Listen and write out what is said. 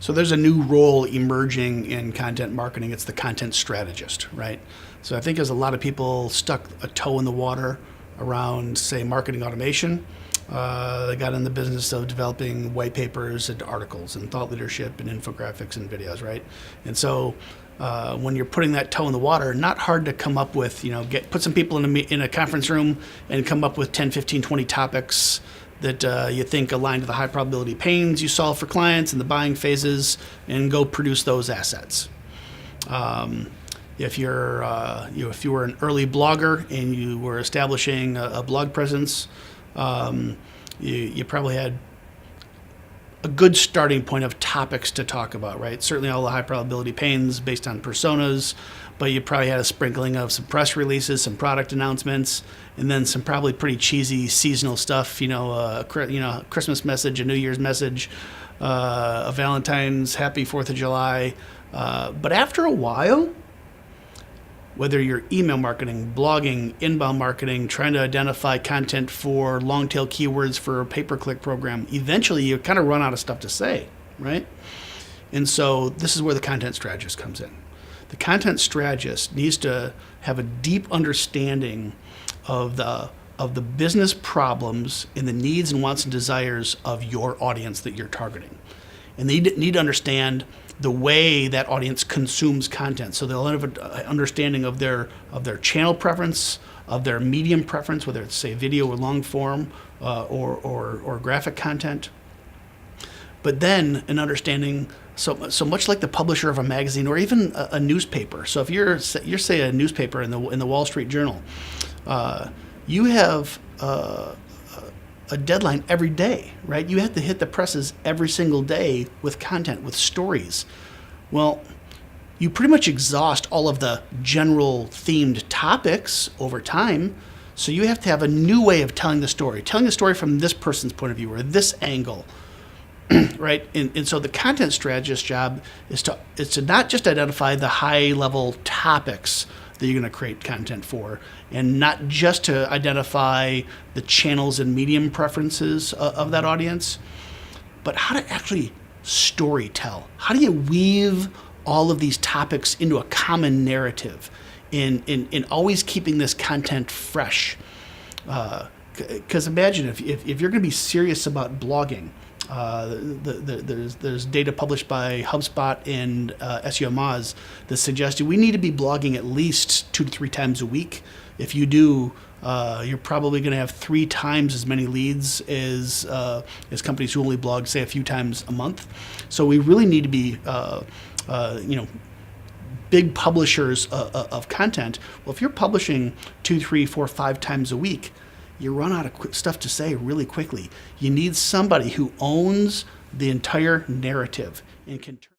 So there's a new role emerging in content marketing. It's the content strategist, right? So I think as a lot of people stuck a toe in the water around, say, marketing automation, they got in the business of developing white papers and articles and thought leadership and infographics and videos, right? And so when you're putting that toe in the water, not hard to come up with, put some people in a conference room and come up with 10, 15, 20 topics that you think align to the high probability pains you solve for clients in the buying phases, and go produce those assets. If you were an early blogger and you were establishing a blog presence, you probably had a good starting point of topics to talk about, right? Certainly all the high probability pains based on personas, but you probably had a sprinkling of some press releases, some product announcements, and then some probably pretty cheesy seasonal stuff, a Christmas message, a New Year's message, a Valentine's, happy 4th of July. But after a while, whether you're email marketing, blogging, inbound marketing, trying to identify content for long tail keywords for a pay-per-click program, eventually you kind of run out of stuff to say, right? And so this is where the content strategist comes in. The content strategist needs to have a deep understanding of the business problems and the needs and wants and desires of your audience that you're targeting. And they need to understand the way that audience consumes content. So they'll have an understanding of their channel preference, of their medium preference, whether it's, say, video or long form or graphic content. But then an understanding, so much like the publisher of a magazine or even a newspaper. So if you're say a newspaper in the Wall Street Journal, you have a deadline every day, right? You have to hit the presses every single day with content, with stories. Well, you pretty much exhaust all of the general themed topics over time. So you have to have a new way of telling the story from this person's point of view or this angle, right? And so the content strategist job is to not just identify the high level topics that you're going to create content for, and not just to identify the channels and medium preferences of that audience, but how to actually story tell. How do you weave all of these topics into a common narrative in always keeping this content fresh? Because imagine if you're going to be serious about blogging, there's data published by HubSpot and SEO Moz that suggests we need to be blogging at least 2 to 3 times a week. If you do, you're probably going to have 3 times as many leads as companies who only blog, say, a few times a month. So we really need to be big publishers of content. Well, if you're publishing 2, 3, 4, 5 times a week, you run out of stuff to say really quickly. You need somebody who owns the entire narrative and can turn